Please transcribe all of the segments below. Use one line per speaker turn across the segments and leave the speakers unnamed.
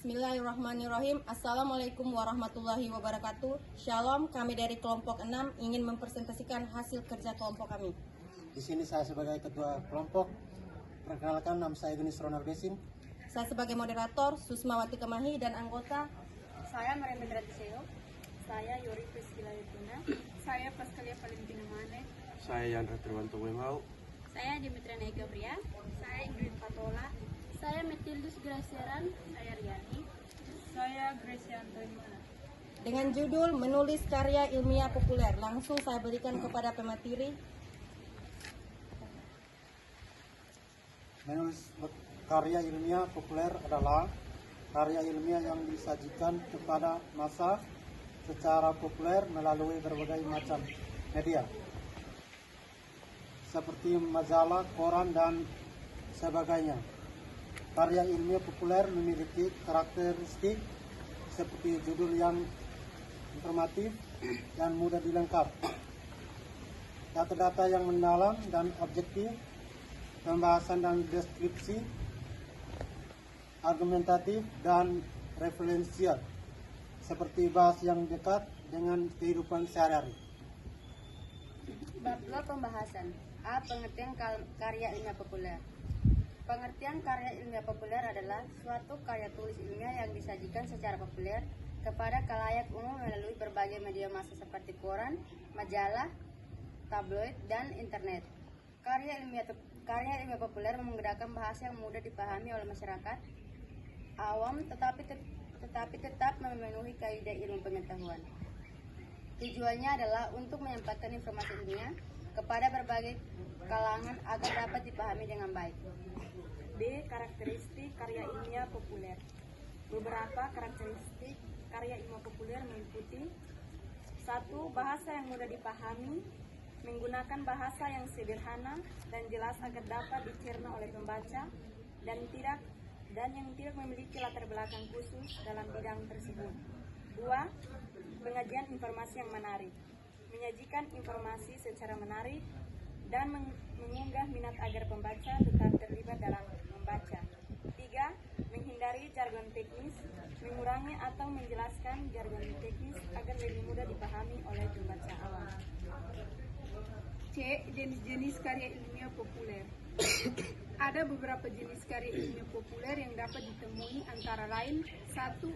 Bismillahirrahmanirrahim. Assalamualaikum warahmatullahi wabarakatuh. Shalom, kami dari kelompok 6 ingin mempresentasikan hasil kerja kelompok kami.
Di sini saya sebagai ketua kelompok. Perkenalkan, nama saya Genis Ronald Besin.
Saya sebagai moderator Susmawati Kemahi dan anggota.
Saya Mariam Tiseo. Saya Yori Priscila Yutuna. Saya Pascalia Valentina Mane.
Saya Yandra Triwanto Wemau.
Saya Dimitriana Ega Bria. Saya Ingrid Patola. Saya Metildus Graciaran. Saya Riani. Saya Gracianto Imana.
Dengan judul menulis karya ilmiah populer, langsung saya berikan kepada pemateri.
Menulis karya ilmiah populer adalah karya ilmiah yang disajikan kepada massa secara populer melalui berbagai macam media, seperti majalah, koran, dan sebagainya. Karya ilmiah populer memiliki karakteristik seperti judul yang informatif dan mudah dilengkap, data-data yang mendalam dan objektif, pembahasan dan deskripsi, argumentatif dan referensial, seperti bahas yang dekat dengan kehidupan sehari-hari.
Bab 2 pembahasan. A. Pengertian karya ilmiah populer. Pengertian karya ilmiah populer adalah suatu karya tulis ilmiah yang disajikan secara populer kepada khalayak umum melalui berbagai media massa seperti koran, majalah, tabloid, dan internet. Karya ilmiah populer menggunakan bahasa yang mudah dipahami oleh masyarakat awam tetapi tetap memenuhi kaidah ilmu pengetahuan. Tujuannya adalah untuk menyampaikan informasi ilmiah kepada berbagai kalangan agar dapat dipahami dengan baik. B. Karakteristik karya ilmiah populer. Beberapa karakteristik karya ilmiah populer meliputi 1. Bahasa yang mudah dipahami, menggunakan bahasa yang sederhana dan jelas agar dapat dicerna oleh pembaca dan yang tidak memiliki latar belakang khusus dalam bidang tersebut. 2. Penyajian informasi yang menarik, menyajikan informasi secara menarik dan mengunggah minat agar pembaca tetap terlibat dalam membaca. 3. Menghindari jargon teknis, mengurangi atau menjelaskan jargon teknis agar lebih mudah dipahami oleh pembaca awam.
C. Jenis-jenis karya ilmiah populer. Ada beberapa jenis karya ilmiah populer yang dapat ditemui, antara lain 1.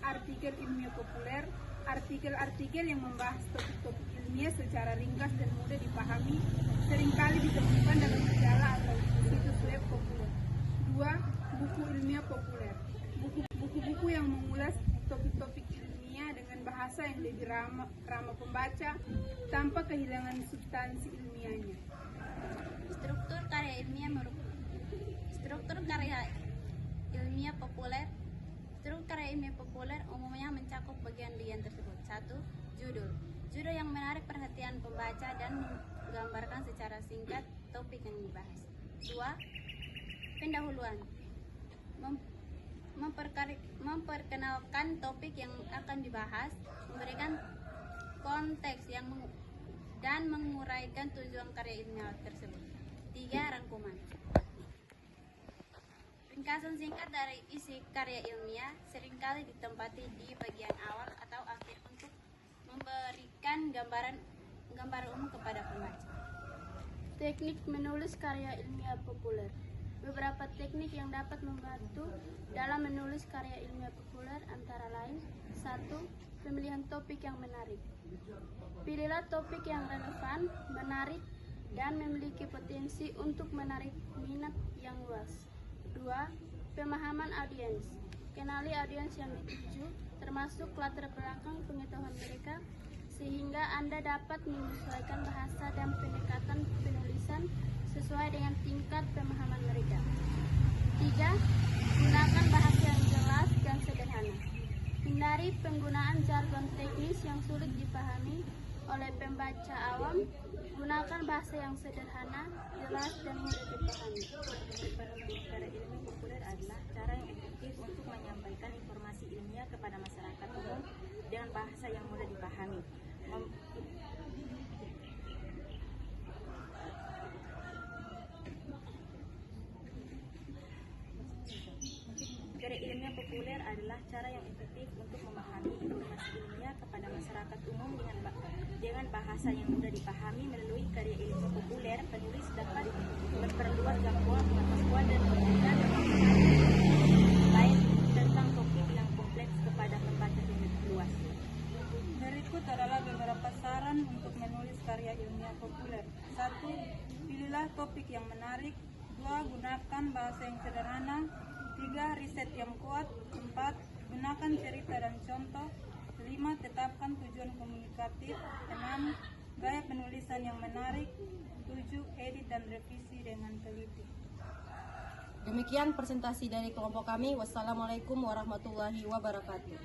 Artikel ilmiah populer. Artikel-artikel yang membahas topik-topik ilmiah secara ringkas dan mudah dipahami seringkali ditemukan dalam majalah atau situs web populer. 2. Buku ilmiah populer. Buku-buku yang mengulas topik-topik ilmiah dengan bahasa yang lebih ramah pembaca tanpa kehilangan substansi ilmiahnya.
Struktur karya ilmiah populer. Struktur karya ilmiah populer umumnya mencakup bagian-bagian tersebut. 1. Judul. Judul yang menarik perhatian pembaca dan menggambarkan secara singkat topik yang dibahas. 2. Pendahuluan. Memperkenalkan topik yang akan dibahas, memberikan konteks dan menguraikan tujuan karya ilmiah tersebut. 3. Rangkuman. Ringkasan singkat dari isi karya ilmiah seringkali ditempati di bagian awal atau akhir untuk memberikan gambaran umum kepada pembaca.
Teknik menulis karya ilmiah populer. Beberapa teknik yang dapat membantu dalam menulis karya ilmiah populer antara lain 1. Pemilihan topik yang menarik. Pilihlah topik yang relevan, menarik, dan memiliki potensi untuk menarik minat yang luas. 2. Pemahaman audiens. Kenali audiens yang dituju, termasuk latar belakang pengetahuan mereka, sehingga Anda dapat menyesuaikan bahasa dan pendekatan penulisan sesuai dengan tingkat pemahaman mereka. 3. Gunakan bahasa yang jelas dan sederhana. Hindari penggunaan jargon teknis yang sulit dipahami oleh pembaca awam. Gunakan bahasa yang sederhana, jelas, dan mudah dipahami.
Karya ilmiah populer adalah cara yang efektif untuk menyampaikan informasi ilmiah kepada masyarakat umum dengan bahasa yang mudah dipahami. Karya ilmiah
ilmiah populer adalah cara yang efektif untuk memahami informasi ilmiah kepada masyarakat umum dengan bahasa yang mudah dipahami. Melalui karya ilmiah populer, penulis dapat memperluas jangkauan pengetahuan dan memberikan lain tentang topik yang kompleks kepada pembaca yang lebih luas.
Berikut adalah beberapa saran untuk menulis karya ilmiah populer. 1. Pilihlah topik yang menarik. 2. Gunakan bahasa yang sederhana. 3. Riset yang kuat. 4. Gunakan cerita dan contoh. 5. Tetapkan tujuan komunikatif. 6. Gaya penulisan yang menarik. 7. Edit dan revisi dengan teliti.
Demikian presentasi dari kelompok kami. Wassalamualaikum warahmatullahi wabarakatuh.